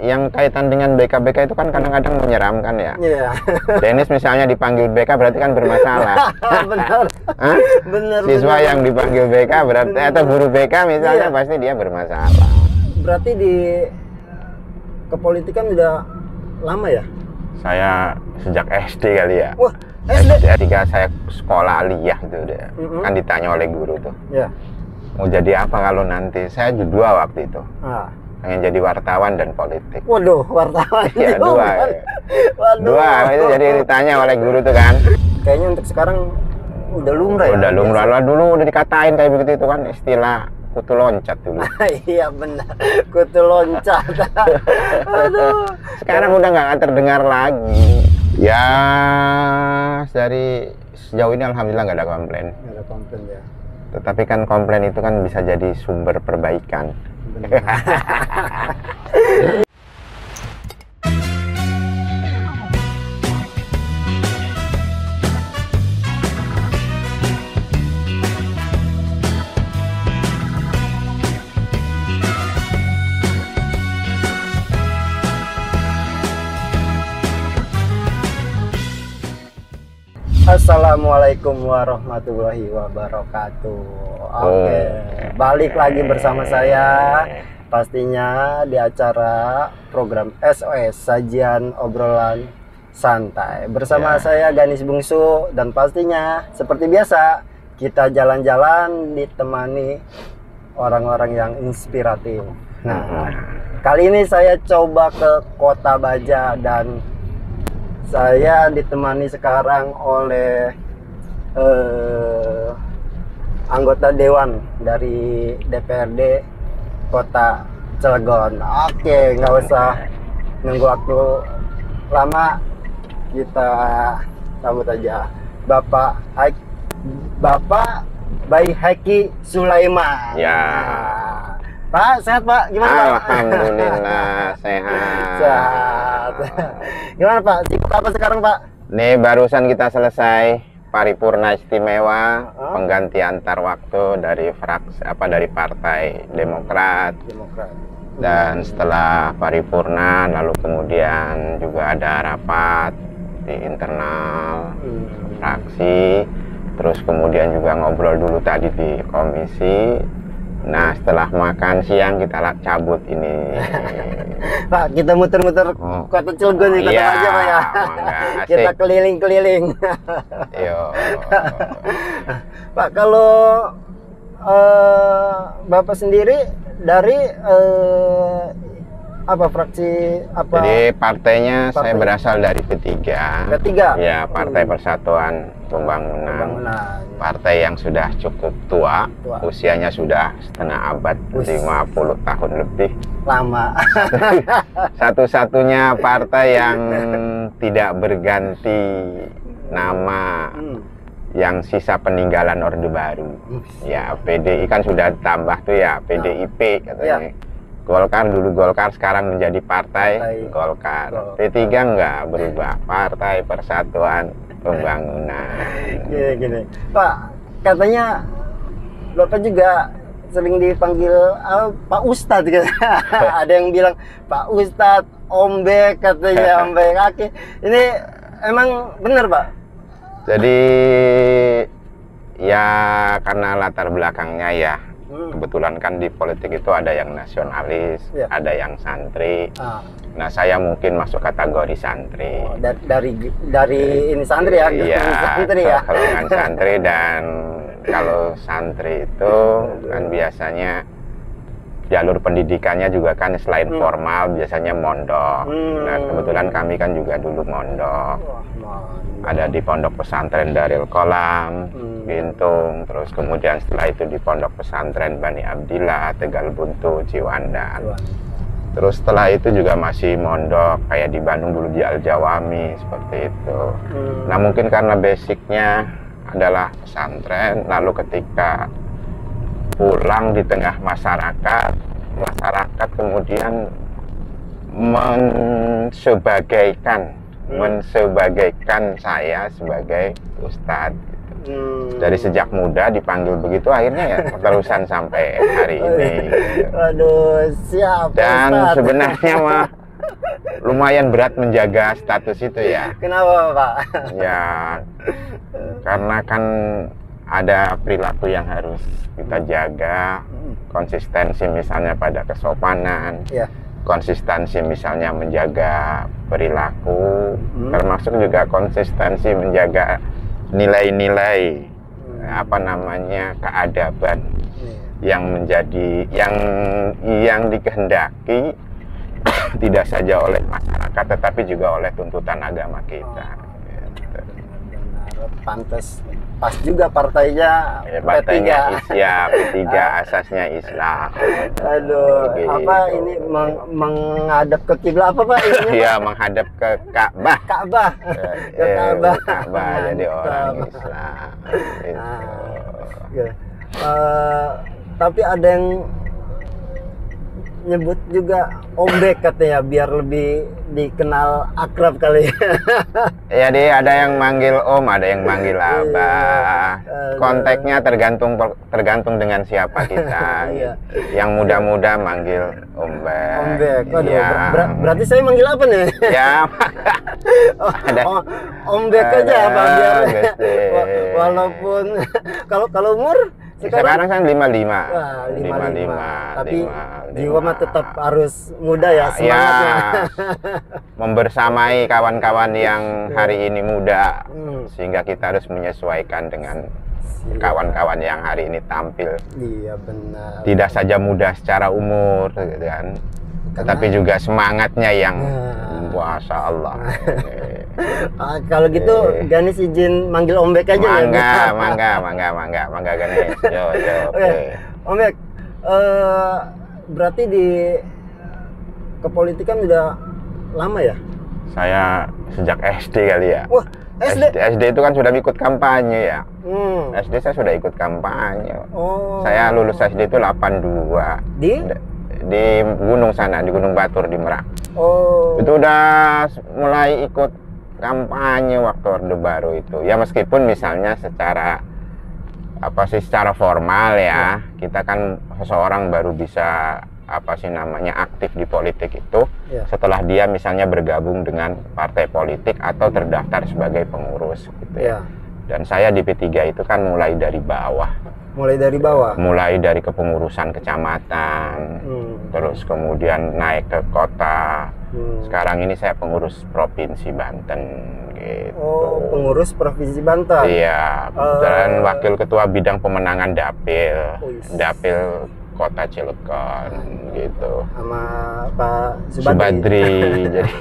Yang kaitan dengan BK-BK itu kan kadang-kadang menyeramkan ya. Iya. Dennis misalnya dipanggil BK berarti kan bermasalah. Benar. Hah? Benar. Siswa benar. yang dipanggil BK berarti atau guru BK misalnya pasti dia bermasalah. Berarti di kepolitikan udah lama ya? Saya sejak SD kali ya. Wah, SD. Ketika saya sekolah aliyah itu udah kan ditanya oleh guru tuh. Ya. Mau jadi apa kalau nanti? Saya dua waktu itu. Pengen jadi wartawan dan politik. Waduh, wartawan. Ya, dua. Ya. Waduh. Dua, itu jadi ditanya oleh guru tuh kan. Kayaknya untuk sekarang udah lumrah ya. Udah lumrah lah, dulu udah dikatain kayak begitu itu kan istilah kutu loncat dulu. Iya benar, kutu loncat. Aduh. Sekarang udah nggak terdengar lagi. Ya dari sejauh ini alhamdulillah nggak ada komplain. Nggak ada komplain ya. Tetapi kan komplain itu kan bisa jadi sumber perbaikan. Benar. Assalamualaikum warahmatullahi wabarakatuh. Oke, balik lagi bersama saya pastinya di acara program SOS Sajian Obrolan Santai bersama saya Ganis Bungsu, dan pastinya seperti biasa kita jalan-jalan ditemani orang-orang yang inspiratif. Nah, kali ini saya coba ke Kota Baja dan saya ditemani sekarang oleh anggota Dewan dari DPRD Kota Cilegon. Oke, nggak usah nunggu waktu lama, kita sambut aja Bapak Bayi Heki Sulaiman. Ya. Pak, sehat Pak? Gimana Pak? Alhamdulillah sehat. Sehat. Gimana Pak? Sibuk apa sekarang Pak? Nih barusan kita selesai paripurna istimewa pengganti antar waktu dari dari Partai Demokrat. Dan setelah paripurna lalu kemudian juga ada rapat di internal fraksi. Terus kemudian juga ngobrol dulu tadi di komisi. Nah, setelah makan siang kita cabut ini. Pak, kita muter-muter Kota Cilegon nih, Kota Baja Pak ya. Kita keliling-keliling. Yo. Pak, kalau Bapak sendiri dari apa fraksi apa? Jadi partainya saya berasal dari P3. Ya, Partai Persatuan Pembangunan. Partai yang sudah cukup tua. Usianya sudah setengah abad, 50 tahun lebih. Lama. Satu-satunya partai yang tidak berganti nama. Yang sisa peninggalan Orde Baru. Ya, PDI kan sudah tambah tuh ya, PDIP katanya. Golkar dulu Golkar, sekarang menjadi Partai Golkar. P3 enggak berubah, Partai Persatuan Pembangunan. Gini. Pak, katanya Bapak juga sering dipanggil Pak Ustadz gitu. Ada yang bilang Pak Ustadz, Om Bek katanya, Om Bek kaki. Ini emang benar Pak? Jadi ya karena latar belakangnya ya. Kebetulan kan di politik itu ada yang nasionalis, ada yang santri. Nah, saya mungkin masuk kategori santri. Dari ini santri ya? Iya, santri ya. Golongan santri. Dan kalau santri itu kan biasanya jalur pendidikannya juga kan selain formal biasanya mondok. Nah, kebetulan kami kan juga dulu mondok. Ada di Pondok Pesantren Darul Qolam, Bintung, terus kemudian setelah itu di Pondok Pesantren Bani Abdillah, Tegal Buntu, Ciwandan. Terus setelah itu juga masih mondok kayak di Bandung dulu di Al-Jawami seperti itu. Nah, mungkin karena basicnya adalah pesantren, lalu ketika pulang di tengah masyarakat kemudian mensebagaikan saya sebagai ustadz. Dari sejak muda dipanggil begitu, akhirnya ya terusan sampai hari ini. Aduh, siap. Dan sebenarnya mah lumayan berat menjaga status itu ya. Kenapa Pak? Ya, karena kan ada perilaku yang harus kita jaga, konsistensi misalnya pada kesopanan, Ya. konsistensi misalnya menjaga perilaku, termasuk juga konsistensi menjaga nilai-nilai apa namanya keadaban yang menjadi yang dikehendaki tidak saja oleh masyarakat tetapi juga oleh tuntutan agama kita. Gitu. Benar, pantas pas juga partainya Ya, partainya P3. P3 asasnya Islam. Aduh, Gitu. apa ini menghadap ke kiblat apa Pak ini? Iya, menghadap ke Ka'bah. Ka'bah. Ke Ka'bah. Ka'bah jadi orang Mantap. Islam. Gitu. Ya. Tapi ada yang nyebut juga Ombek katanya biar lebih dikenal akrab kali. Ya deh, ada yang manggil Om, ada yang manggil Abah. Konteksnya tergantung dengan siapa kita. Iya. Yang muda-muda manggil Ombek. Ombek. Waduh, Iya. berarti saya manggil apa nih? Ya, ada. Ombek aja Ada, Pak biar. Gusti. Walaupun kalau umur sekarang kan 55. Wah, 55. Tapi 55. jiwa mah tetap harus muda ya semangatnya. Ya, membersamai kawan-kawan yang hari ini muda, sehingga kita harus menyesuaikan dengan kawan-kawan yang hari ini tampil. Iya benar. Tidak saja muda secara umur, gitu kan, tetapi juga semangatnya yang Masya Allah. Kalau gitu Ganis izin manggil Ombek aja ya. Mangga Ganis. Yo, Oke. Ombek, berarti di kepolitikan udah lama ya? Saya sejak SD kali ya. Wah, SD? SD itu kan sudah ikut kampanye ya. Hmm. SD saya sudah ikut kampanye. Oh. Saya lulus SD itu 82. Di gunung sana, di Gunung Batur di Merak. Oh. Itu udah mulai ikut kampanye waktu Orde Baru itu. Ya meskipun misalnya secara secara formal ya, kita kan seseorang baru bisa aktif di politik itu setelah dia misalnya bergabung dengan partai politik atau terdaftar sebagai pengurus gitu ya. Dan saya di P3 itu kan mulai dari bawah. Mulai dari kepengurusan kecamatan, terus kemudian naik ke kota. Sekarang ini saya pengurus Provinsi Banten gitu. Oh, pengurus Provinsi Banten. Iya, dan wakil ketua bidang pemenangan Dapil Kota Cilegon gitu. Sama Pak Subadri. Jadi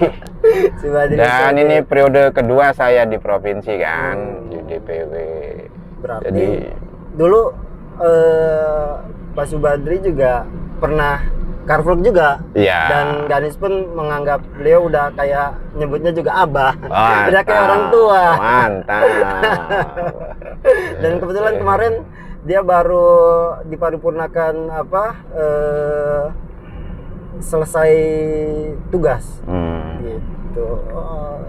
Subadri. Dan ini periode kedua saya di provinsi kan, di DPW. Berarti jadi dulu Pak Subadri juga pernah Karvlog juga. Iya. Dan Ganis pun menganggap beliau udah kayak nyebutnya juga Abah. Mantap, udah kayak orang tua. Mantap. Dan kebetulan kemarin dia baru diparipurnakan selesai tugas. Gitu.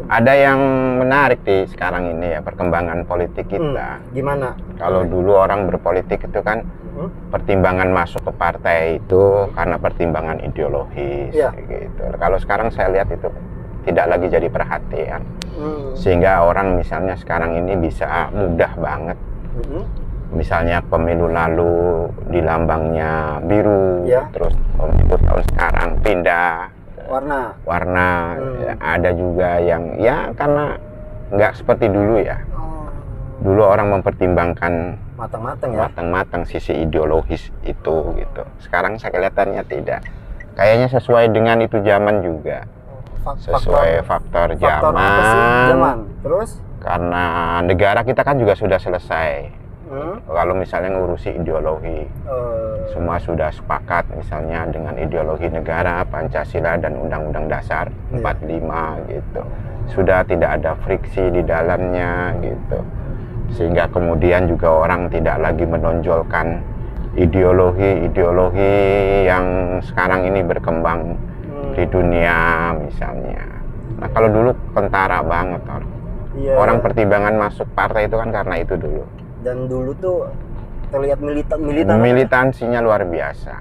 Ada yang menarik di sekarang ini ya, perkembangan politik kita. Gimana? Kalau dulu orang berpolitik itu kan pertimbangan masuk ke partai itu karena pertimbangan ideologis gitu. Kalau sekarang saya lihat itu tidak lagi jadi perhatian. Sehingga orang misalnya sekarang ini bisa mudah banget. Misalnya pemilu lalu di lambangnya biru, terus pemilu tahun sekarang pindah warna. Ya, ada juga yang ya karena nggak seperti dulu ya. Dulu orang mempertimbangkan matang-matang sisi ideologis itu gitu. Sekarang saya kelihatannya tidak. Kayaknya sesuai dengan itu zaman juga. Sesuai faktor zaman. Terus? Karena negara kita kan juga sudah selesai. Kalau misalnya ngurusi ideologi, semua sudah sepakat misalnya dengan ideologi negara, Pancasila dan Undang-Undang Dasar 45 gitu. Sudah tidak ada friksi di dalamnya gitu. Sehingga kemudian juga orang tidak lagi menonjolkan ideologi yang sekarang ini berkembang di dunia misalnya. Nah kalau dulu kentara banget orang pertimbangan masuk partai itu kan karena itu dulu. Dan dulu tuh terlihat militansinya luar biasa.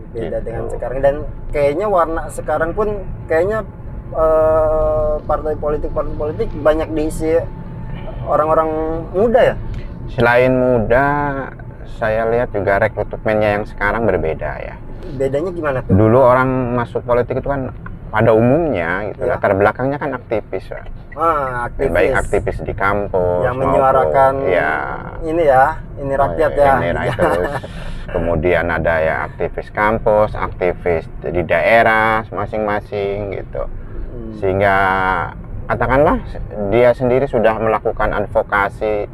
Beda dengan sekarang, dan kayaknya warna sekarang pun kayaknya partai politik banyak diisi orang-orang muda ya? Selain muda, saya lihat juga rekrutmennya yang sekarang berbeda ya. Bedanya gimana tuh? Dulu orang masuk politik itu kan pada umumnya gitu, Ya. latar belakangnya kan aktivis ya. Aktivis. Baik aktivis di kampus yang menyuarakan ya, ini rakyat ya. terus kemudian ada ya aktivis kampus, aktivis di daerah masing-masing gitu. Sehingga katakanlah dia sendiri sudah melakukan advokasi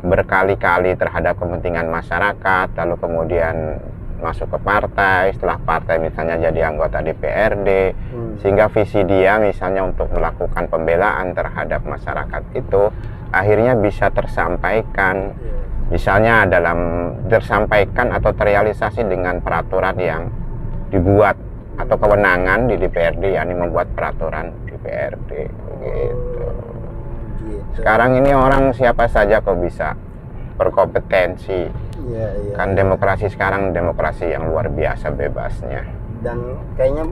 berkali-kali terhadap kepentingan masyarakat, lalu kemudian masuk ke partai, setelah partai misalnya jadi anggota DPRD, sehingga visi dia misalnya untuk melakukan pembelaan terhadap masyarakat itu akhirnya bisa tersampaikan, misalnya tersampaikan atau terrealisasi dengan peraturan yang dibuat atau kewenangan di DPRD, yakni membuat peraturan DPRD gitu. Sekarang ini orang siapa saja kok bisa berkompetensi. Kan demokrasi sekarang demokrasi yang luar biasa bebasnya. Dan kayaknya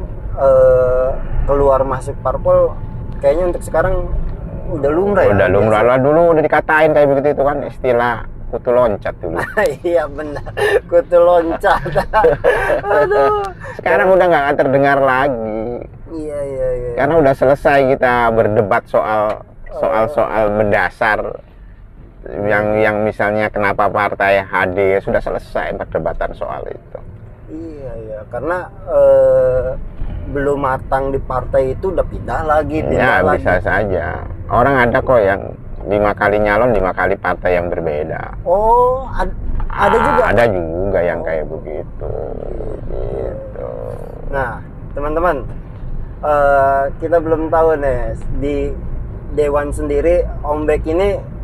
keluar masuk parpol kayaknya untuk sekarang udah lumrah ya. Udah lumrah lah, dulu udah dikatain kayak begitu itu kan istilah kutu loncat dulu. Iya benar, kutu loncat. Aduh. Sekarang udah nggak terdengar lagi. Iya. Karena udah selesai kita berdebat soal mendasar. Yang misalnya kenapa partai hadir, sudah selesai perdebatan soal itu. Iya, karena belum matang di partai itu udah pindah lagi. Ya bisa saja. Orang ada kok yang 5 kali nyalon 5 kali partai yang berbeda. Oh, ada juga. Ada juga yang kayak begitu. Gitu. Nah, teman-teman, kita belum tahu nih di Dewan sendiri Om Bek ini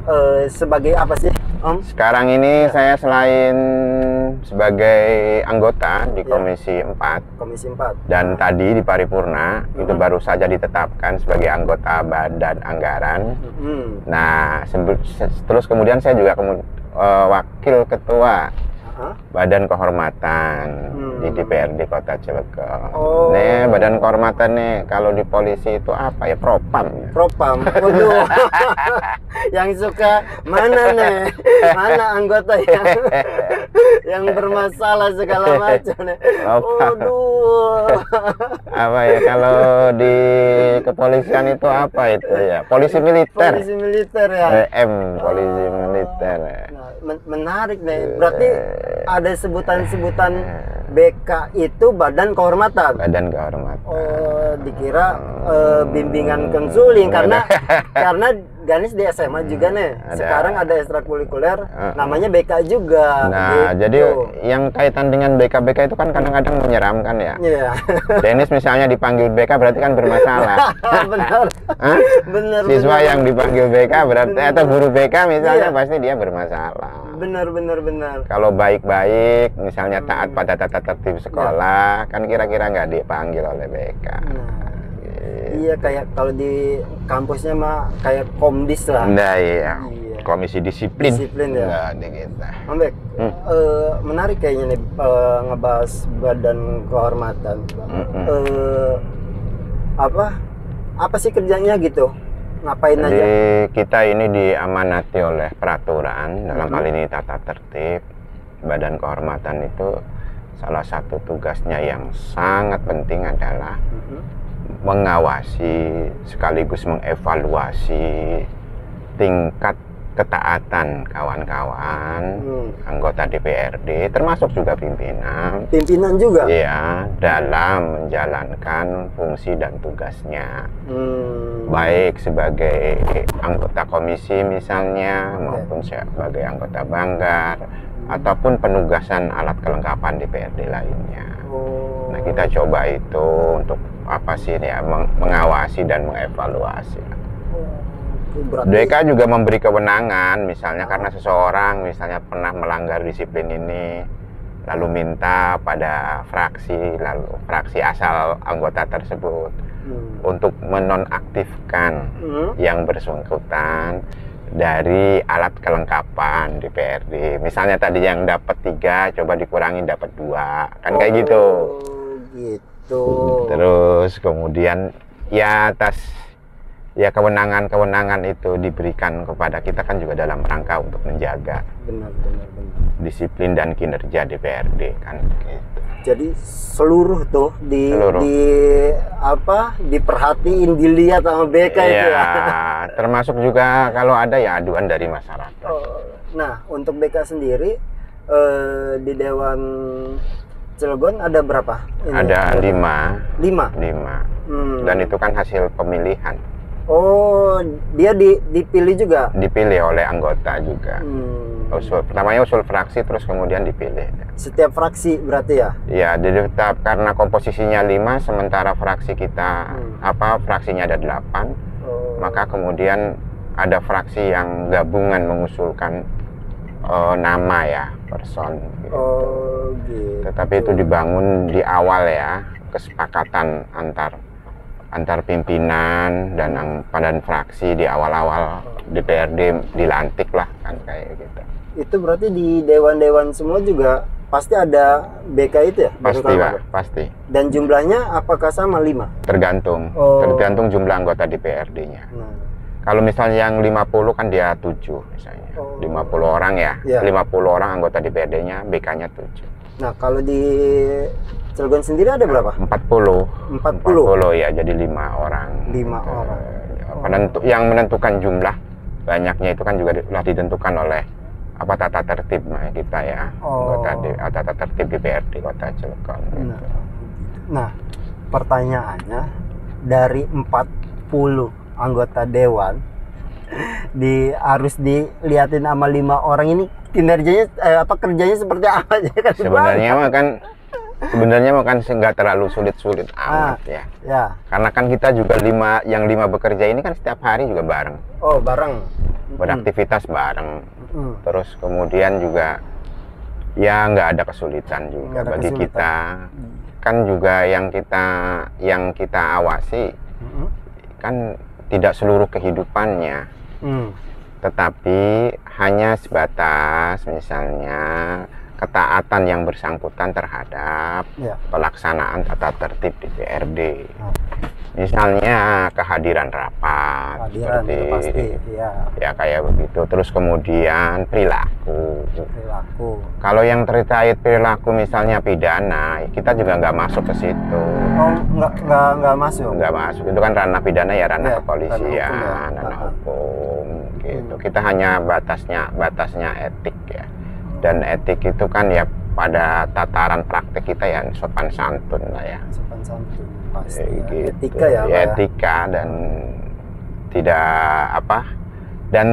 sebagai apa sih, Om? Sekarang ini saya selain sebagai anggota di Komisi 4. Komisi 4. Dan tadi di paripurna itu baru saja ditetapkan sebagai anggota Badan Anggaran. Nah, terus kemudian saya juga wakil ketua Badan Kehormatan di DPRD Kota Cilegon. Nih, Badan Kehormatan nih kalau di polisi itu apa ya? Propam. Propam. Waduh. Yang suka mana nih? Mana anggota yang bermasalah segala macam nih? Waduh. Apa ya kalau di kepolisian itu apa itu ya? Polisi militer. Polisi militer ya. Polisi militer. Nah, menarik nih. Berarti ada sebutan-sebutan BK itu Badan Kehormatan. Badan Kehormatan. Oh, dikira bimbingan konseling karena Ganis di SMA juga nih. Sekarang ada ekstrakurikuler namanya BK juga. Nah, gitu. jadi yang kaitan dengan BK itu kan kadang-kadang menyeramkan ya. Iya. Dennis misalnya dipanggil BK berarti kan bermasalah. Benar. Benar. Siswa yang dipanggil BK berarti atau guru BK misalnya pasti dia bermasalah. Benar. Kalau baik-baik misalnya taat pada tata tertib sekolah kan kira-kira nggak dipanggil oleh BK. Iya, kayak kalau di kampusnya mah kayak komdis lah. Nah, iya. Komisi disiplin. Disiplin ya. Nggak di kita. Om Bek, menarik kayaknya nih ngebahas Badan Kehormatan. Apa sih kerjanya gitu? Ngapain aja? Jadi kita ini diamanati oleh peraturan, dalam hal ini tata tertib. Badan Kehormatan itu salah satu tugasnya yang sangat penting adalah mengawasi sekaligus mengevaluasi tingkat ketaatan kawan-kawan anggota DPRD termasuk juga pimpinan juga ya dalam menjalankan fungsi dan tugasnya baik sebagai anggota komisi misalnya maupun sebagai anggota banggar ataupun penugasan alat kelengkapan DPRD lainnya. Nah, kita coba itu untuk apa sih ya mengawasi dan mengevaluasi. DK juga memberi kewenangan misalnya karena seseorang misalnya pernah melanggar disiplin ini lalu minta pada fraksi asal anggota tersebut untuk menonaktifkan yang bersangkutan dari alat kelengkapan DPRD. Misalnya tadi yang dapat 3 coba dikurangi dapat 2 kan kayak gitu. Gitu. Terus kemudian ya atas ya kewenangan itu diberikan kepada kita kan juga dalam rangka untuk menjaga benar. disiplin dan kinerja DPRD kan gitu. Jadi seluruh tuh diperhatiin, dilihat sama BK itu ya. Termasuk juga kalau ada ya aduan dari masyarakat. Nah, untuk BK sendiri di Dewan Cilegon ada berapa? Ada 5. 5. Dan itu kan hasil pemilihan. Oh, dia dipilih juga? Dipilih oleh anggota juga. Pertamanya usul fraksi, terus kemudian dipilih. Setiap fraksi berarti ya? Ya, jadi tetap karena komposisinya 5, sementara fraksi kita fraksinya ada 8, maka kemudian ada fraksi yang gabungan mengusulkan nama ya, person. Gitu. Gitu. Tetapi itu dibangun di awal ya, kesepakatan antar pimpinan dan fraksi di awal-awal DPRD dilantik lah kan kayak gitu. Itu berarti di dewan-dewan semua juga pasti ada BK itu ya? Pasti Pak, pasti. Dan jumlahnya apakah sama 5? Tergantung jumlah anggota DPRD-nya. Kalau misalnya yang 50 kan dia 7 misalnya. 50 orang ya, 50 orang anggota DPRD-nya, BK-nya 7. Nah, kalau di Cilegon sendiri ada berapa? 40 ya, jadi 5 orang. 5 orang. Yang menentukan jumlah banyaknya itu kan juga telah ditentukan oleh tata tertib kita ya, tata tertib DPRD Kota Cilegon. Gitu. Nah, pertanyaannya dari 40 anggota dewan harus dilihatin sama 5 orang ini kinerjanya kerjanya seperti apa aja kan? Sebenarnya kan nggak terlalu sulit amat ya. Karena kan kita juga 5 bekerja ini kan setiap hari juga bareng. Bareng. Beraktivitas bareng. Terus kemudian juga ya nggak ada kesulitan juga bagi kita. Kan juga yang kita awasi kan tidak seluruh kehidupannya. Tetapi hanya sebatas misalnya ketaatan yang bersangkutan terhadap pelaksanaan tata tertib DPRD. Misalnya kehadiran rapat, seperti ya kayak begitu. Terus kemudian perilaku. Kalau yang terkait perilaku misalnya pidana, kita juga nggak masuk ke situ. Nggak masuk. Nggak masuk. Itu kan ranah pidana ya, ranah kepolisian, ranah hukum. Gitu. Kita hanya batasnya etik ya. Dan etik itu kan ya pada tataran praktek kita ya sopan santun lah ya. Sopan santun pasti. Gitu. Etika ya, etika dan tidak dan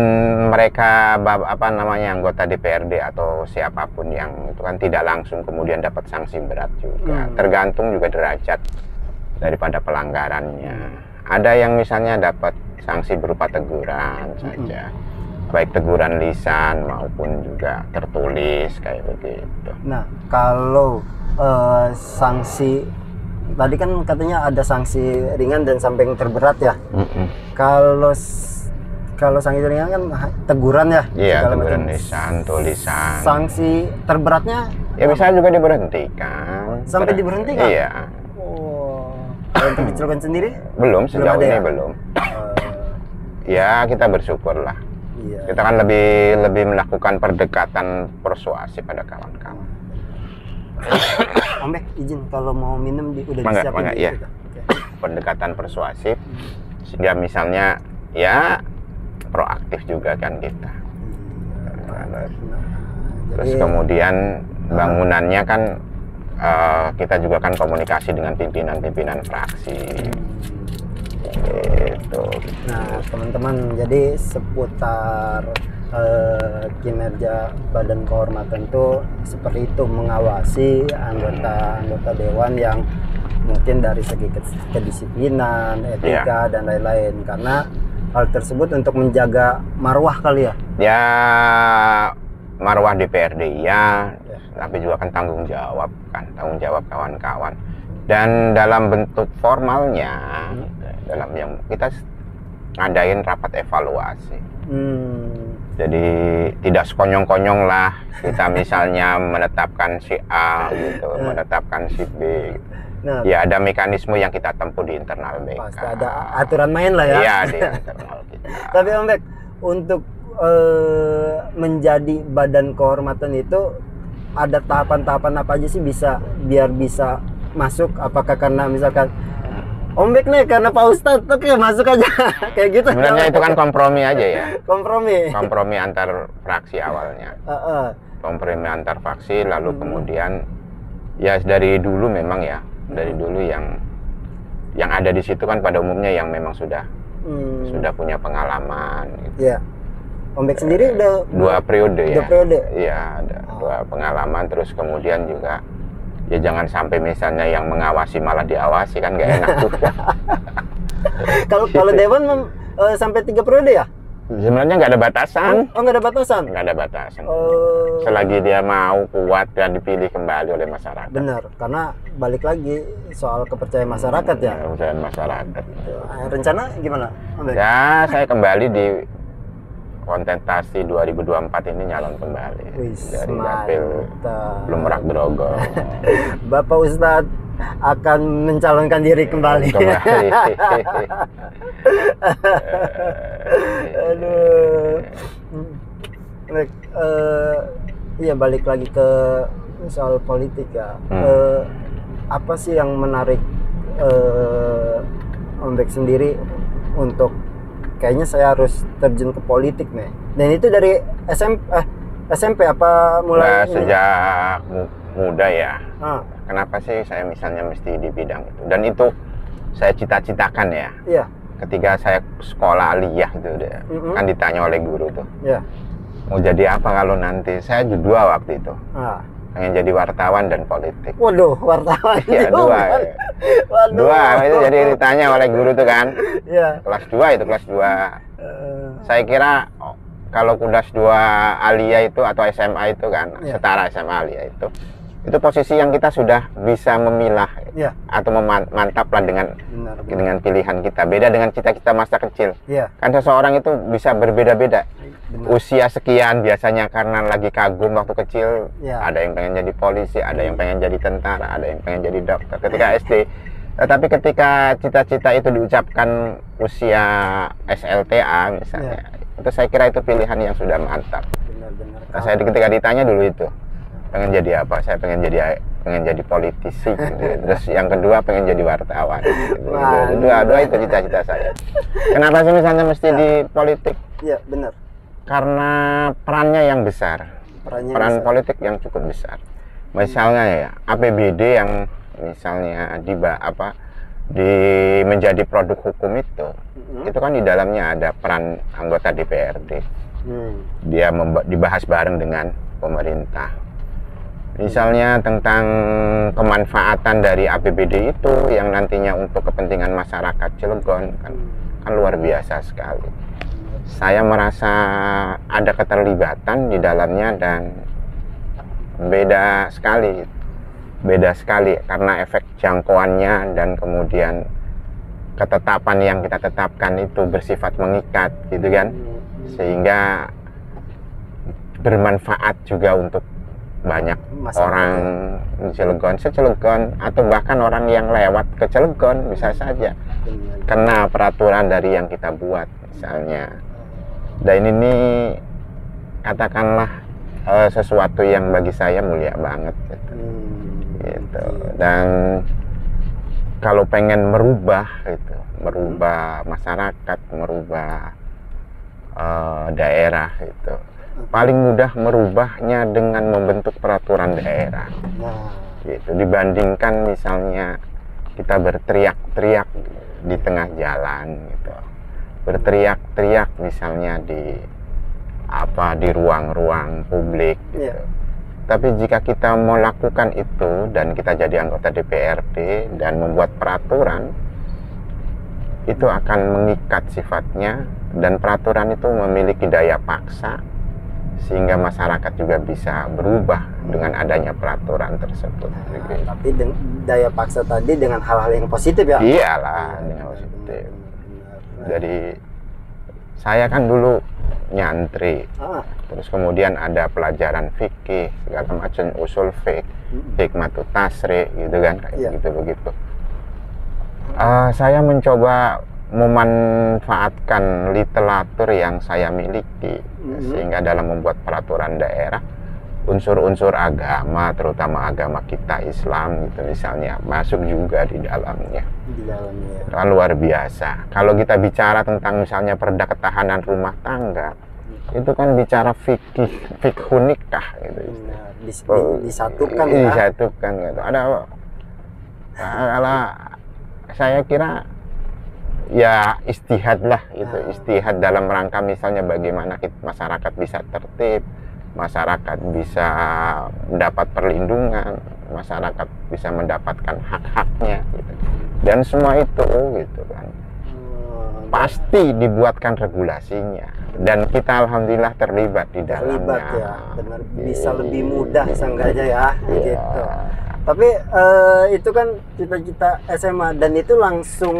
mereka anggota DPRD atau siapapun yang itu kan tidak langsung kemudian dapat sanksi berat juga. Tergantung juga derajat daripada pelanggarannya. Ada yang misalnya dapat sanksi berupa teguran saja. Baik teguran lisan maupun juga tertulis kayak begitu. Nah, kalau sanksi tadi kan katanya ada sanksi ringan dan sampai yang terberat ya. Kalau sanksi ringan kan teguran ya. Iya, teguran lisan, tulisan. Sanksi terberatnya ya bisa juga diberhentikan. Sampai diberhentikan? Iya. Kalau untuk di Cilegon sendiri? Belum, sejauh ini belum. Ya, kita bersyukur lah. Kita kan lebih melakukan pendekatan persuasi pada kawan-kawan. Om izin kalau mau minum udah disiapin ya. Pendekatan persuasif sehingga misalnya ya proaktif juga kan kita. Terus kemudian bangunannya kan kita juga kan komunikasi dengan pimpinan fraksi. Gitu. Nah, teman-teman, jadi seputar kinerja Badan Kehormatan itu seperti itu, mengawasi anggota dewan yang mungkin dari segi kedisiplinan, etika dan lain-lain, karena hal tersebut untuk menjaga marwah kali ya. Ya, marwah DPRD ya, tapi juga kan tanggung jawab kawan-kawan. Dan dalam bentuk formalnya, dalam yang kita ngadain rapat evaluasi. Jadi tidak sekonyong-konyong lah kita misalnya menetapkan si A gitu, menetapkan si B. Gitu. Nah, ya ada mekanisme yang kita tempuh di internal BK. pasti ada aturan main lah ya. Iya, di internal kita. Tapi Om Bek, untuk menjadi badan kehormatan itu ada tahapan-tahapan apa aja sih biar bisa masuk? Apakah karena misalkan Om Bek nih karena Pak Ustadz, oke masuk aja kayak gitu? Sebenarnya itu kan kompromi aja ya. Kompromi Antar fraksi awalnya. Kompromi antar fraksi, lalu kemudian ya dari dulu memang ya, dari dulu yang ada di situ kan pada umumnya yang memang sudah punya pengalaman gitu. Iya. Om Bek sendiri udah 2 periode ya. 2 periode. Iya, ada 2 pengalaman, terus kemudian juga ya jangan sampai misalnya yang mengawasi malah diawasi, kan nggak enak juga. Kalau Dewan sampai 3 periode ya? Sebenarnya nggak ada batasan. Oh, nggak ada batasan? Nggak ada batasan. Selagi dia mau, kuat, dan dipilih kembali oleh masyarakat. Benar, karena balik lagi soal kepercayaan masyarakat ya. Kepercayaan masyarakat. Rencana gimana, Om Bek? Ya, saya kembali di kontestasi 2024 ini nyalon kembali. Dari dapil Blumerak Grogol. Bapak Ustadz akan mencalonkan diri kembali. Aduh. Baik, iya balik lagi ke soal politik ya. Apa sih yang menarik Om Bek sendiri untuk kayaknya saya harus terjun ke politik nih? Dan itu dari SMP apa mulai? Sejak muda ya. Kenapa sih saya misalnya mesti di bidang itu? Dan itu saya cita-citakan ya. Iya. Ketika saya sekolah aliyah itu kan ditanya oleh guru tuh. Iya. Mau jadi apa kalau nanti? Saya 2 waktu itu. Pengen jadi wartawan dan politik. Waduh, wartawan. Iya, 2. Waduh. 2 itu jadi ditanya oleh guru tuh kan. Iya. Kelas 2 itu, kelas 2. Saya kira kalau kelas 2 aliyah itu atau SMA itu kan, setara SMA aliyah itu posisi yang kita sudah bisa memilah atau memantaplah dengan pilihan kita. Beda dengan cita-cita masa kecil. Kan seseorang itu bisa berbeda-beda. Usia sekian biasanya karena lagi kagum waktu kecil, ada yang pengen jadi polisi, ada yang pengen jadi tentara, ada yang pengen jadi dokter ketika SD. Tetapi ketika cita-cita itu diucapkan usia SLTA misalnya, itu saya kira itu pilihan yang sudah mantap. Nah, saya ketika ditanya dulu itu pengen jadi apa, saya pengen jadi politisi gitu. Terus yang kedua pengen jadi wartawan gitu. Dua itu cita-cita saya. Kenapa sih misalnya mesti di politik? Iya, benar. Karena perannya yang besar. Peran politik yang cukup besar. Misalnya ya APBD yang misalnya menjadi produk hukum itu kan di dalamnya ada peran anggota DPRD. Dia dibahas bareng dengan pemerintah. Misalnya tentang kemanfaatan dari APBD itu yang nantinya untuk kepentingan masyarakat Cilegon kan luar biasa sekali. Saya merasa ada keterlibatan di dalamnya dan beda sekali karena efek jangkauannya dan kemudian ketetapan yang kita tetapkan itu bersifat mengikat gitu kan, sehingga bermanfaat juga untuk banyak orang di Cilegon atau bahkan orang yang lewat ke Cilegon bisa saja kena peraturan dari yang kita buat misalnya. Dan ini katakanlah sesuatu yang bagi saya mulia banget gitu. Dan kalau pengen merubah masyarakat, merubah daerah itu paling mudah merubahnya dengan membentuk peraturan daerah gitu, dibandingkan misalnya kita berteriak-teriak di tengah jalan gitu, berteriak-teriak misalnya di ruang-ruang publik gitu. Tapi jika kita mau lakukan itu dan kita jadi anggota DPRD dan membuat peraturan, itu akan mengikat sifatnya, dan peraturan itu memiliki daya paksa sehingga masyarakat juga bisa berubah dengan adanya peraturan tersebut. Tapi daya paksa tadi dengan hal-hal yang positif ya? Iyalah, dengan positif. Jadi saya kan dulu nyantri. Terus kemudian ada pelajaran fikih segala macam, usul fiqh, hikmatut tasri gitu kan, kayak gitu begitu. Saya mencoba memanfaatkan literatur yang saya miliki sehingga dalam membuat peraturan daerah unsur-unsur agama, terutama agama kita Islam gitu misalnya, masuk juga di dalamnya. Luar biasa. Kalau kita bicara tentang misalnya perda ketahanan rumah tangga, itu kan bicara fikih nikah gitu. Disatukan ya. Disatukan gitu. Ada saya kira ya istihad lah itu, istihad dalam rangka misalnya bagaimana masyarakat bisa tertib, masyarakat bisa mendapat perlindungan, masyarakat bisa mendapatkan hak-haknya gitu. Dan semua itu gitu kan pasti dibuatkan regulasinya, dan kita alhamdulillah terlibat di dalamnya. Ya, benar, bisa lebih mudah seenggaknya ya, gitu. Tapi itu kan cita-cita SMA, dan itu langsung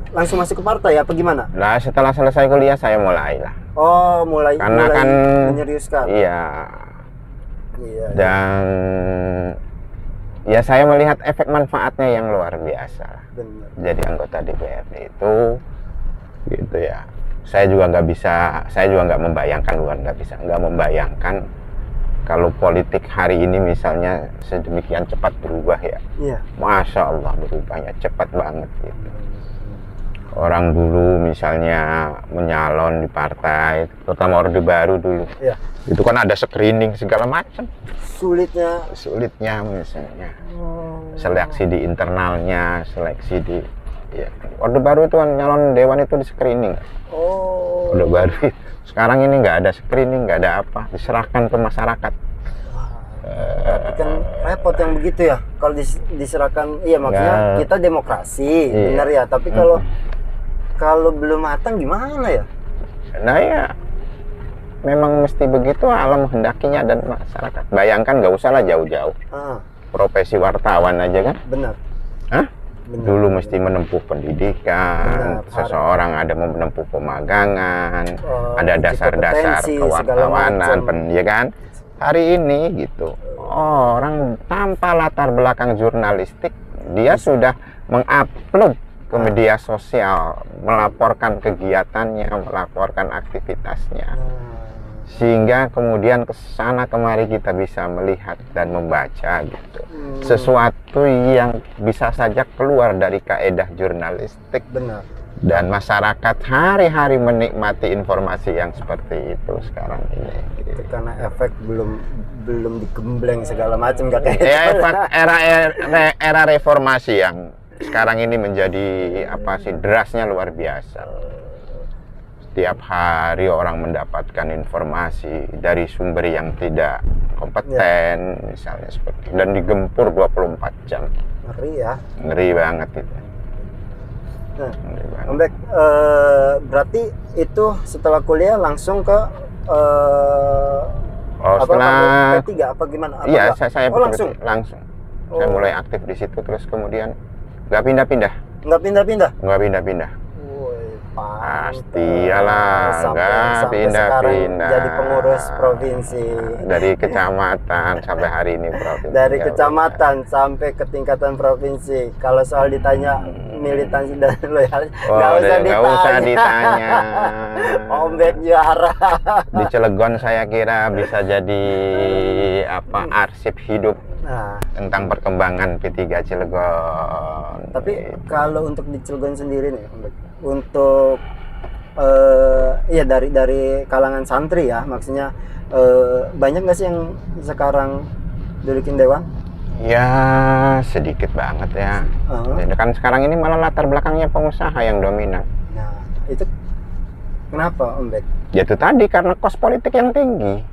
langsung masuk ke partai apa gimana? Nah, setelah selesai kuliah saya mulai lah. Oh, mulai kan menyeriuskan. Iya. Dan ya saya melihat efek manfaatnya yang luar biasa. Benar. Jadi anggota DPRD itu gitu ya. Saya juga nggak membayangkan kalau politik hari ini misalnya sedemikian cepat berubah ya. Iya. Masya Allah berubahnya cepat banget gitu. Orang dulu misalnya menyalon di partai, terutama Orde Baru dulu, itu kan ada screening segala macam. Sulitnya misalnya, seleksi di internalnya, seleksi di Orde Baru itu kan nyalon dewan itu di screening. Orde Baru sekarang ini nggak ada screening, nggak ada apa, diserahkan ke masyarakat. Tapi kan repot yang begitu ya, kalau diserahkan, iya maksudnya kita demokrasi, benar ya, tapi kalau belum matang gimana ya? Nah ya, memang mesti begitu alam hendakinya dan masyarakat. Bayangkan, nggak usah lah jauh-jauh. Profesi wartawan aja kan? Benar. Benar. Dulu mesti menempuh pendidikan, seseorang ada menempuh pemagangan, ada dasar-dasar kewartawanan, ya kan? Hari ini gitu, orang tanpa latar belakang jurnalistik, dia sudah mengupload ke media sosial, melaporkan kegiatannya, melaporkan aktivitasnya, sehingga kemudian kesana kemari kita bisa melihat dan membaca gitu sesuatu yang bisa saja keluar dari kaedah jurnalistik. Benar. Dan masyarakat hari-hari menikmati informasi yang seperti itu sekarang ini. Itu karena efek belum digembleng segala macam kayak efek era reformasi yang sekarang ini menjadi derasnya luar biasa. Setiap hari orang mendapatkan informasi dari sumber yang tidak kompeten, misalnya seperti itu, dan digempur 24 jam. Ngeri ya. Ngeri banget itu. Nah, Om Bek, berarti itu setelah kuliah langsung ke setelah P3 apa gimana? Iya, saya langsung. Saya mulai aktif di situ, terus kemudian nggak pindah-pindah. Pastilah, nggak pindah-pindah. Jadi pengurus provinsi. Dari kecamatan sampai hari ini provinsi. Dari kecamatan sampai ke tingkatan provinsi. Kalau soal ditanya militansi dan loyalis, nggak usah ditanya. Om Bek juara. Di Cilegon saya kira bisa jadi arsip hidup. Tentang perkembangan P3 Cilegon. Tapi kalau untuk di Cilegon sendiri nih, untuk dari kalangan santri ya, maksudnya banyak nggak sih yang sekarang dudukin dewan? Ya sedikit banget ya. Kan sekarang ini malah latar belakangnya pengusaha yang dominan. Nah itu kenapa, Om Bek? Ya itu tadi, karena kos politik yang tinggi.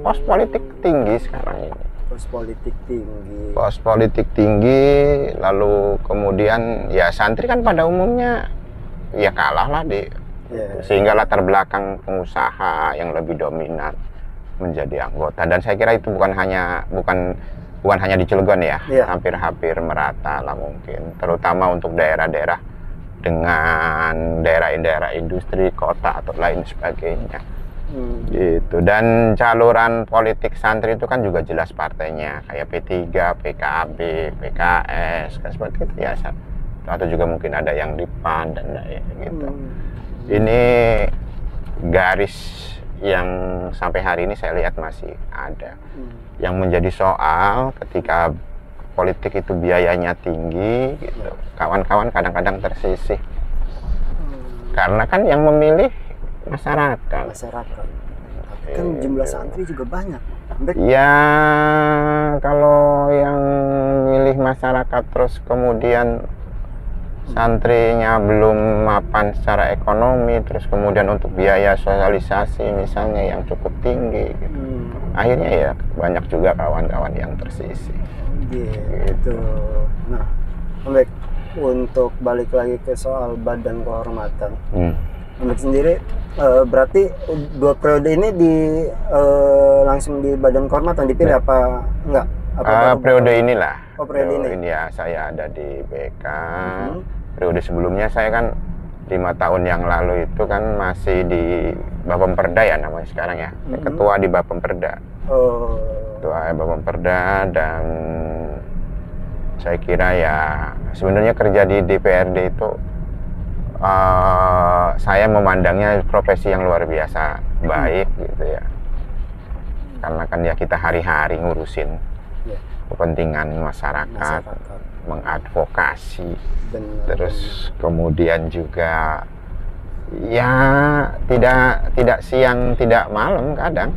Kos politik tinggi sekarang ini. Kos politik tinggi, lalu kemudian ya santri kan pada umumnya ya kalah lah sehingga latar belakang pengusaha yang lebih dominan menjadi anggota. Dan saya kira itu bukan hanya di Cilegon ya, hampir-hampir merata lah mungkin, terutama untuk daerah-daerah dengan perumahan, daerah-daerah industri, kota atau lain sebagainya. Gitu. Dan saluran politik santri itu kan juga jelas partainya, kayak P3, PKB, PKS, kan seperti itu ya. Atau juga mungkin ada yang di PAN dan lain gitu. Ini garis yang sampai hari ini saya lihat masih ada. Yang menjadi soal ketika politik itu biayanya tinggi gitu. Kawan-kawan kadang-kadang tersisih. Karena kan yang memilih masyarakat. Tapi kan jumlah santri juga banyak. Ya, kalau yang milih masyarakat terus kemudian santrinya belum mapan secara ekonomi, terus kemudian untuk biaya sosialisasi misalnya yang cukup tinggi gitu. Akhirnya ya banyak juga kawan-kawan yang tersisih. Gitu. Nah, Ombek, untuk balik lagi ke soal badan kehormatan. Ombek sendiri berarti 2 periode ini langsung di badan kehormatan dipilih apa enggak? Periode inilah. Periode ini ya, saya ada di BK. Periode sebelumnya saya kan 5 tahun yang lalu itu kan masih di Bapemperda ya namanya sekarang ya. Ketua di Bapemperda. Ketua Bapemperda, dan saya kira ya sebenarnya kerja di DPRD itu saya memandangnya profesi yang luar biasa baik gitu ya, karena kan ya kita hari-hari ngurusin kepentingan masyarakat. Mengadvokasi. Terus kemudian juga ya tidak siang tidak malam kadang.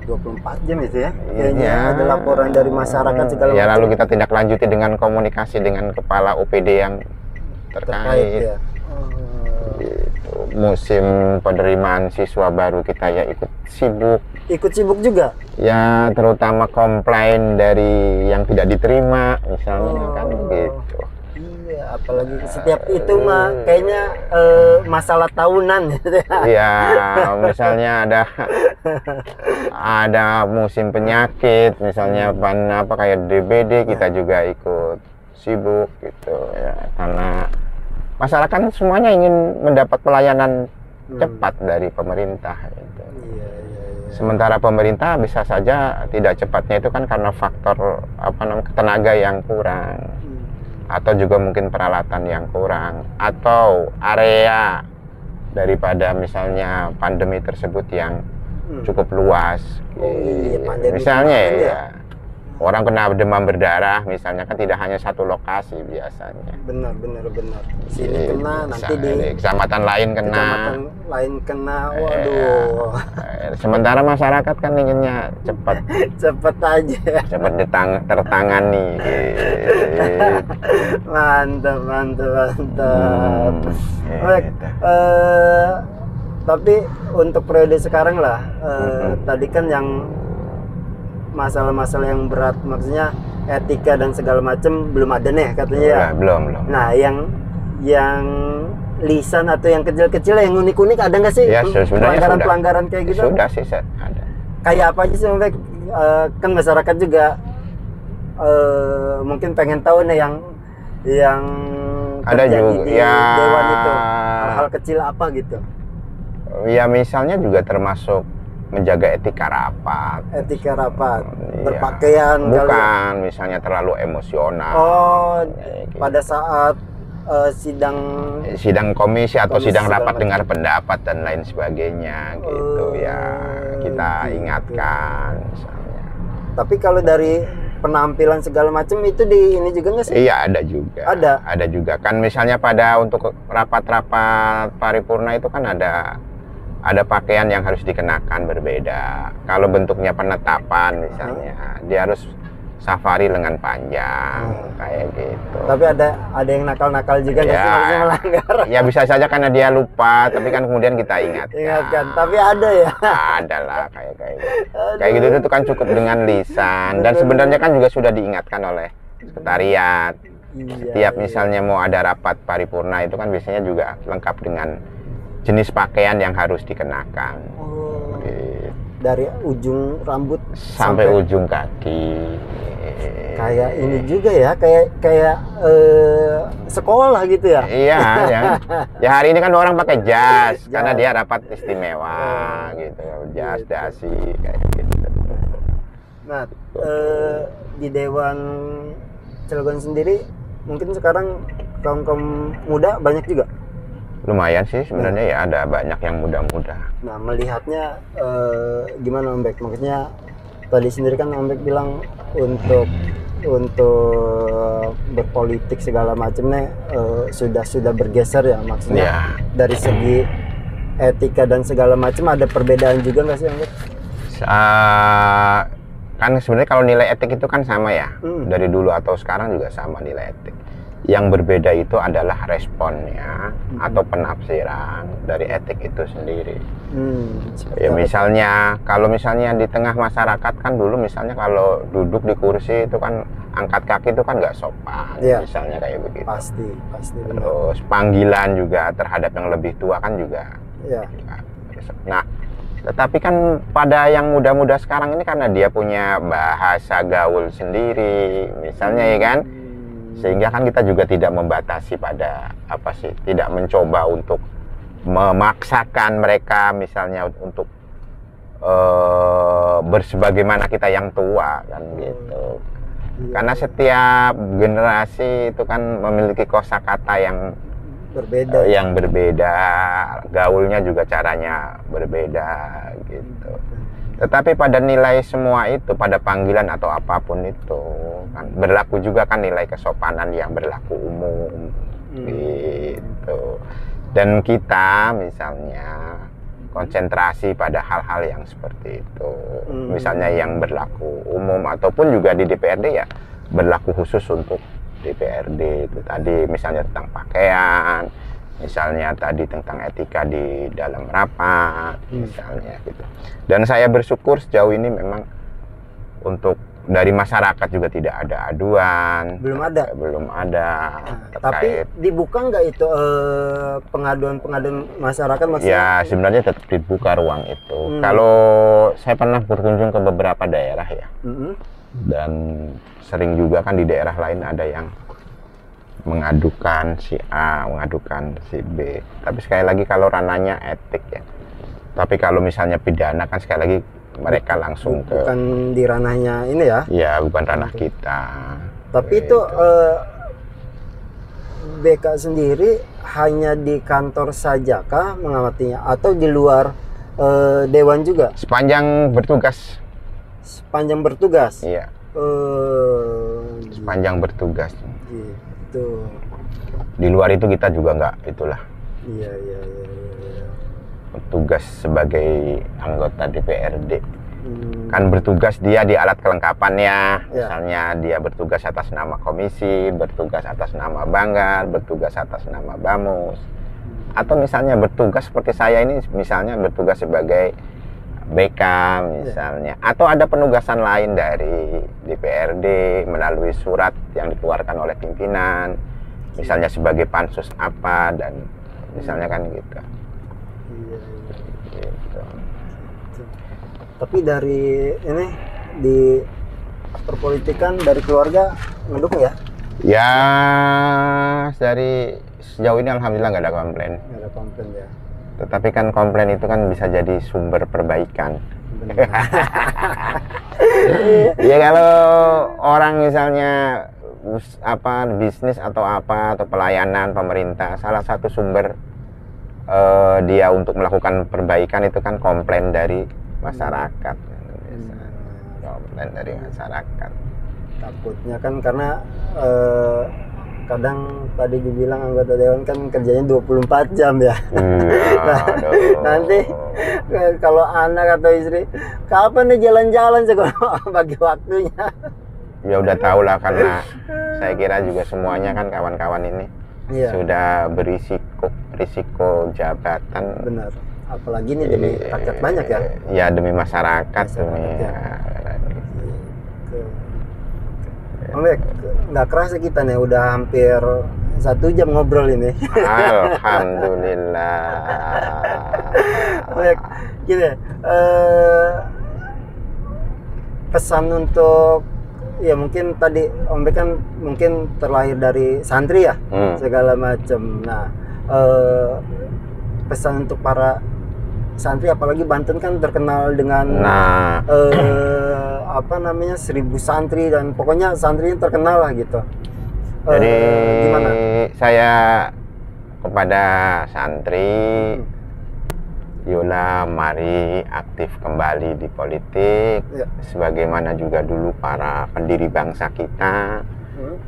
24 jam itu ya. Kayaknya ada laporan dari masyarakat segala macam. Ya, lalu kita tindak lanjuti dengan komunikasi dengan kepala OPD yang terkait. Ya. Gitu. Musim penerimaan siswa baru kita ya ikut sibuk. Ikut sibuk juga? Ya, terutama komplain dari yang tidak diterima misalnya kan gitu. Iya, apalagi setiap itu mah kayaknya masalah tahunan gitu ya. Iya, misalnya ada musim penyakit, misalnya apa kayak DBD, kita juga ikut sibuk gitu ya, karena masyarakat semuanya ingin mendapat pelayanan cepat dari pemerintah gitu. Sementara pemerintah bisa saja tidak cepatnya itu kan karena faktor tenaga yang kurang, atau juga mungkin peralatan yang kurang, atau area daripada misalnya pandemi tersebut yang cukup luas. Misalnya ya orang kena demam berdarah misalnya kan tidak hanya satu lokasi biasanya. Benar. Sini kena, nanti di kecamatan lain kena. Waduh. Sementara masyarakat kan inginnya cepat. Cepat aja. Cepat tertangani. Mantap. Baik. Tapi untuk periode sekarang lah, tadi kan yang masalah-masalah yang berat, maksudnya etika dan segala macam belum ada nih katanya ya. Belum. Nah, yang lisan atau yang kecil-kecil yang unik-unik ada nggak sih? Ya, pelanggaran kayak gitu? Sudah sih ada. Kayak apa aja sih, kan masyarakat juga mungkin pengen tahu nih yang ada juga di dewan itu hal kecil apa gitu? Ya misalnya juga termasuk menjaga etika rapat. Berpakaian bukan misalnya terlalu emosional. Gitu. Pada saat sidang komisi atau sidang rapat dengar pendapat dan lain sebagainya gitu ya, kita ingatkan misalnya. Tapi kalau dari penampilan segala macam itu di ini juga nggak sih? Iya, ada juga. Ada juga kan, misalnya pada untuk rapat-rapat paripurna itu kan ada pakaian yang harus dikenakan berbeda. Kalau bentuknya penetapan misalnya, dia harus safari lengan panjang kayak gitu. Tapi ada yang nakal-nakal juga nggak sih maksudnya melanggar? Ya bisa saja karena dia lupa, tapi kan kemudian kita ingatkan. Tapi ada ya? Ada lah kayak gitu. Kayak gitu itu kan cukup dengan lisan. Dan sebenarnya kan juga sudah diingatkan oleh sekretariat. Setiap misalnya mau ada rapat paripurna itu kan biasanya juga lengkap dengan jenis pakaian yang harus dikenakan. Dari ujung rambut sampai ujung kaki. Kayak ini juga ya, kayak sekolah gitu ya. Iya, ya. Ya hari ini kan orang pakai jas karena dia dapat istimewa gitu, jas dasi kayak gitu. Nah, di Dewan Cilegon sendiri mungkin sekarang kaum muda banyak juga. Lumayan sih sebenarnya ya, ada banyak yang muda-muda. Nah, melihatnya gimana Om Bek? Maksudnya tadi sendiri kan Om Bek bilang untuk berpolitik segala macamnya sudah bergeser ya, maksudnya Ya. dari segi etika dan segala macam ada perbedaan juga nggak sih Om Bek? Kan sebenarnya kalau nilai etik itu kan sama ya, dari dulu atau sekarang juga sama nilai etik. Yang berbeda itu adalah responnya atau penafsiran dari etik itu sendiri. Ya misalnya, kalau misalnya di tengah masyarakat kan dulu misalnya kalau duduk di kursi itu kan angkat kaki itu kan nggak sopan, misalnya kayak begitu. Pasti benar. Terus panggilan juga terhadap yang lebih tua kan juga. Ya. Nah, tetapi kan pada yang muda-muda sekarang ini karena dia punya bahasa gaul sendiri, misalnya ya kan. Sehingga kan kita juga tidak membatasi pada tidak mencoba untuk memaksakan mereka misalnya untuk bersebagaimana kita yang tua kan gitu. Karena setiap generasi itu kan memiliki kosakata yang berbeda, gaulnya juga caranya berbeda gitu. Tetapi pada nilai semua itu, pada panggilan atau apapun itu kan berlaku juga kan nilai kesopanan yang berlaku umum gitu. Dan kita misalnya konsentrasi pada hal-hal yang seperti itu, misalnya yang berlaku umum ataupun juga di DPRD ya berlaku khusus untuk DPRD itu tadi, misalnya tentang pakaian, misalnya tadi tentang etika di dalam rapat, misalnya gitu. Dan saya bersyukur sejauh ini memang untuk dari masyarakat juga tidak ada aduan. Belum ada. Tapi dibuka nggak itu pengaduan masyarakat maksudnya? Ya sebenarnya tetap dibuka ruang itu. Kalau saya pernah berkunjung ke beberapa daerah ya, dan sering juga kan di daerah lain ada yang mengadukan si A, mengadukan si B. Tapi sekali lagi kalau ranahnya etik ya. Tapi kalau misalnya pidana kan sekali lagi mereka langsung bukan di ranahnya ini ya? Ya bukan ranah kita. Tapi itu BK sendiri hanya di kantor saja kah mengamatinya atau di luar dewan juga? Sepanjang bertugas. Sepanjang bertugas? Iya. Sepanjang bertugas. Gitu. Di luar itu kita juga nggak itulah. Iya. Tugas sebagai anggota DPRD. Kan bertugas dia di alat kelengkapannya. Misalnya dia bertugas atas nama komisi, bertugas atas nama Banggar, bertugas atas nama Bamus. Atau misalnya bertugas seperti saya ini, misalnya bertugas sebagai BK misalnya. Atau ada penugasan lain dari DPRD melalui surat yang dikeluarkan oleh pimpinan. Misalnya sebagai pansus apa dan misalnya kan gitu. Gitu. Tapi dari ini di perpolitikan dari keluarga mendukung ya? Ya dari sejauh ini alhamdulillah nggak ada komplain. Nggak ada komplain ya. Tetapi kan komplain itu kan bisa jadi sumber perbaikan. Ya kalau orang misalnya bisnis atau pelayanan pemerintah, salah satu sumber dia untuk melakukan perbaikan itu kan komplain dari masyarakat. Komplain dari masyarakat. Takutnya kan karena kadang tadi dibilang anggota dewan kan kerjanya 24 jam ya. Nanti kalau anak atau istri, kapan nih jalan-jalan sih kalau bagi waktunya? Ya udah tahu lah, karena saya kira juga semuanya kan kawan-kawan ini sudah berisiko jabatan. Benar. Apalagi ini demi rakyat banyak ya. Ya demi masyarakat. Om Bek, nggak kerasa kita nih udah hampir 1 jam ngobrol ini. Alhamdulillah. Om Bek, gini, pesan untuk ya mungkin tadi Om Bek kan mungkin terlahir dari santri ya, segala macam. Nah, pesan untuk para santri, apalagi Banten kan terkenal dengan apa namanya 1000 santri, dan pokoknya santri terkenal lah gitu. Jadi gimana? Saya kepada santri, yola mari aktif kembali di politik, sebagaimana juga dulu para pendiri bangsa kita.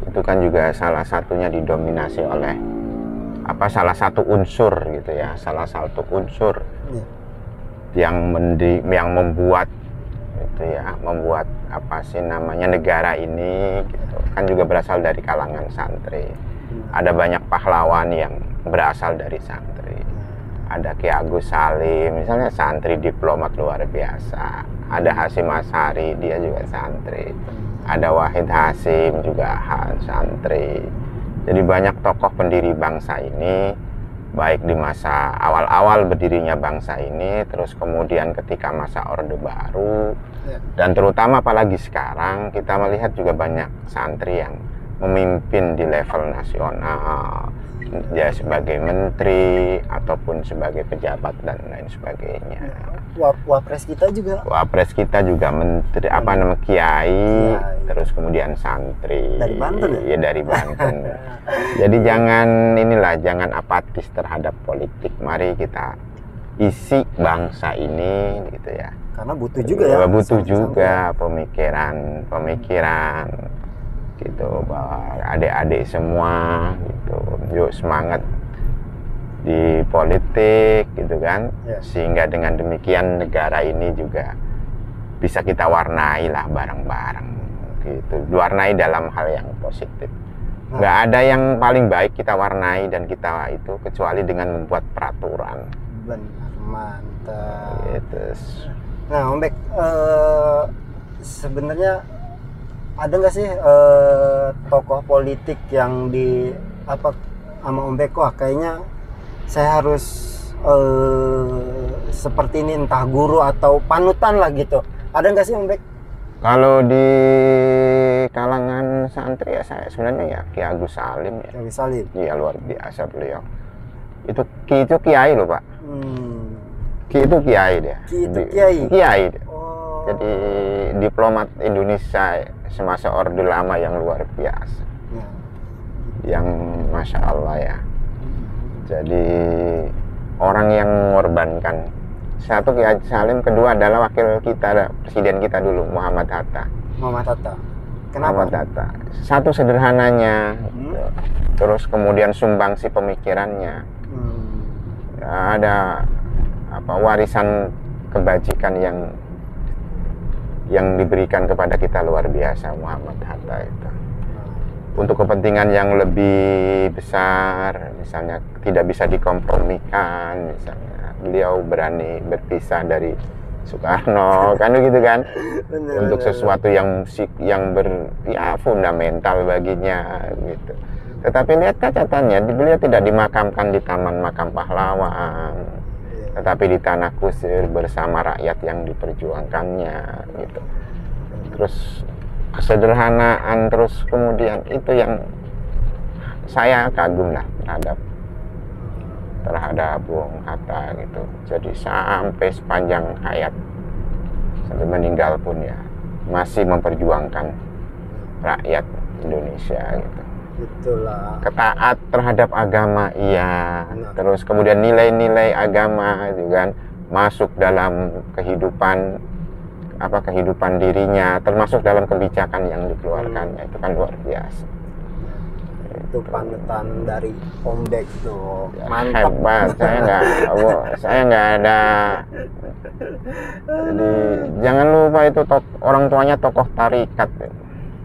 Itu kan juga salah satunya didominasi oleh salah satu unsur gitu ya, salah satu unsur yang membuat itu ya, membuat apa sih namanya negara ini gitu kan juga berasal dari kalangan santri. Ada banyak pahlawan yang berasal dari santri. Ada Ki Agus Salim, misalnya santri diplomat luar biasa. Ada Hasyim Asy'ari, dia juga santri. Ada Wahid Hasyim juga santri. Jadi banyak tokoh pendiri bangsa ini, baik di masa awal-awal berdirinya bangsa ini, terus kemudian ketika masa Orde Baru, dan terutama apalagi sekarang kita melihat juga banyak santri yang memimpin di level nasional, ya sebagai menteri ataupun sebagai pejabat dan lain sebagainya. Wapres kita juga menteri, apa nama, kiai, terus kemudian santri dari Banten ya? Ya dari Banten. Jadi jangan apatis terhadap politik. Mari kita isi bangsa ini gitu ya. Karena butuh juga ya. Butuh juga pemikiran gitu, bahwa adik-adik semua gitu, yuk semangat di politik gitu kan, sehingga dengan demikian negara ini juga bisa kita warnai lah bareng-bareng gitu, diwarnai dalam hal yang positif. Nggak ada yang paling baik kita warnai dan kita itu kecuali dengan membuat peraturan. Benar, mantap gitu. Nah Om Bek, sebenarnya ada nggak sih tokoh politik yang di sama Om Bek, wah kayaknya saya harus seperti ini, entah guru atau panutan lah gitu, ada nggak sih Om Bek? Kalau di kalangan santri ya saya sebenarnya ya Ki Agus Salim ya. Ki Agus Salim. Iya, luar biasa beliau. Itu kiai loh Pak. Ki itu kiai dia. Kiai dia. Jadi diplomat Indonesia semasa Orde Lama yang luar biasa, yang Masya Allah ya. Jadi orang yang mengorbankan. Satu Ki Haji Salim, kedua adalah wakil kita, presiden kita dulu, Muhammad Hatta. Kenapa? Muhammad Hatta. Satu sederhananya, gitu. Terus kemudian sumbangsi pemikirannya. Ada warisan kebajikan yang diberikan kepada kita luar biasa, Muhammad Hatta itu. Untuk kepentingan yang lebih besar, misalnya tidak bisa dikompromikan, misalnya beliau berani berpisah dari Soekarno, kan begitu kan? Untuk sesuatu yang fundamental baginya gitu. Tetapi lihat catatannya, beliau tidak dimakamkan di Taman Makam Pahlawan, tetapi di Tanah Kusir bersama rakyat yang diperjuangkannya gitu. Terus kesederhanaan, terus kemudian itu yang saya kagum lah terhadap Bung Hatta gitu. Jadi sampai sepanjang hayat, sampai meninggal pun ya masih memperjuangkan rakyat Indonesia gitu. Itulah. Ketaat terhadap agama, iya. Terus kemudian nilai-nilai agama itu kan masuk dalam kehidupan dirinya, termasuk dalam kebijakan yang dikeluarkannya. Itu kan luar biasa. Itu panutan dari Om Bek tuh. Ya, mantap. Hebat. Saya nggak ada. Jadi jangan lupa itu orang tuanya tokoh tarikat.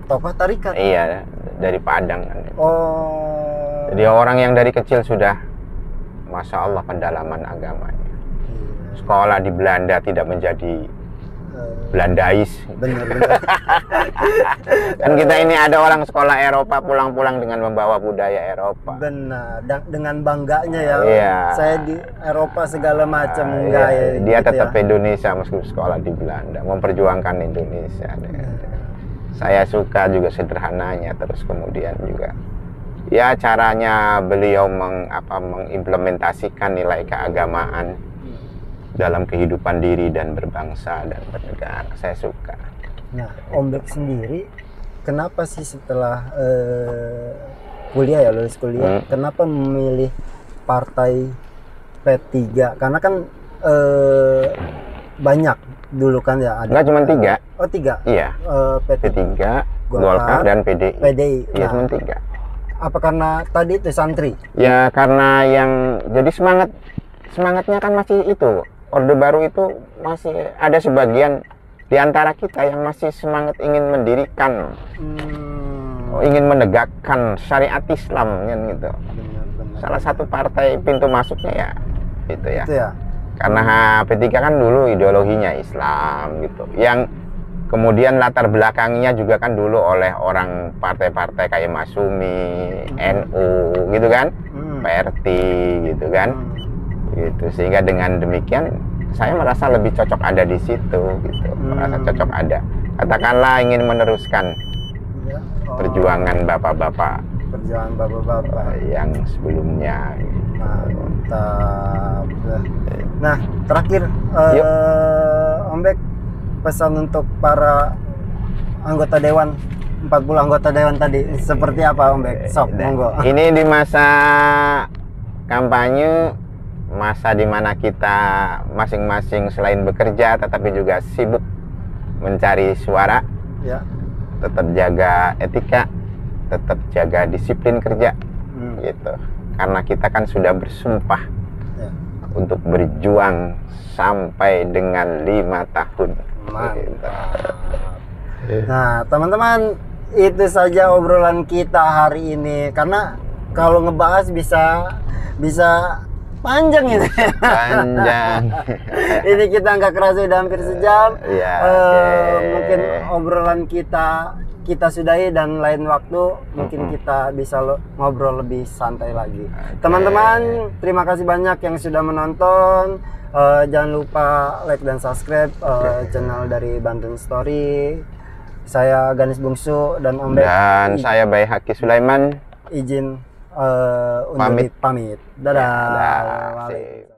Tokoh tarikat? Iya, dari Padang kan. Oh. Jadi orang yang dari kecil sudah, Masya Allah, pendalaman agamanya. Sekolah di Belanda tidak menjadi Belandais. Benar-benar. Kan kita ini ada orang sekolah Eropa pulang-pulang dengan membawa budaya Eropa. Benar, dengan bangganya ya. Iya. Saya di Eropa segala macam enggak iya. ya. Dia gitu tetap ya. Indonesia meskipun sekolah di Belanda, memperjuangkan Indonesia. Saya suka juga sederhananya, terus kemudian juga ya caranya beliau mengimplementasikan nilai keagamaan dalam kehidupan diri dan berbangsa dan bernegara. Saya suka. Nah, Om Bek sendiri kenapa sih setelah kuliah ya, lulus kuliah, kenapa memilih partai P3? Karena kan banyak dulu kan ya, ada. Enggak, cuma 3. Oh, 3. Iya. P3, Golkar dan PDI. Nah, Iya, cuma 3. apa karena tadi itu santri? Ya karena jadi semangatnya kan masih itu. Orde Baru itu masih ada sebagian di antara kita yang masih semangat ingin mendirikan, ingin menegakkan syariat Islam kan gitu. Benar. Salah satu partai pintu masuknya ya itu ya. Itu ya. Karena P3 kan dulu ideologinya Islam gitu. Yang kemudian latar belakangnya juga kan dulu oleh orang partai-partai kayak Masumi, NU gitu kan, PRT gitu kan. Gitu. Sehingga dengan demikian saya merasa lebih cocok ada di situ gitu. Merasa cocok ada. Katakanlah ingin meneruskan perjuangan bapak-bapak. Perjuangan bapak-bapak yang sebelumnya. Mantap. Nah, terakhir Om Bek, pesan untuk para anggota dewan, 40 anggota dewan tadi seperti apa Om Bek? Sok, monggo. Ini di masa kampanye, masa dimana kita masing-masing selain bekerja tetapi juga sibuk mencari suara, ya. Tetap jaga etika, tetap jaga disiplin kerja, gitu. Karena kita kan sudah bersumpah untuk berjuang sampai dengan 5 tahun. Mantap. Nah, teman-teman, itu saja obrolan kita hari ini. Karena kalau ngebahas bisa panjang ini. Panjang. Ini kita nggak kerasa udah hampir sejam. Ya, mungkin obrolan kita sudahi, dan lain waktu mungkin kita bisa ngobrol lebih santai lagi. Teman-teman, terima kasih banyak yang sudah menonton. Jangan lupa like dan subscribe channel dari Banten Story. Saya Ganis Bungsu dan Om Bek. Dan saya Baihaki Sulaiman. Izin undur pamit. Dadah. Dadah.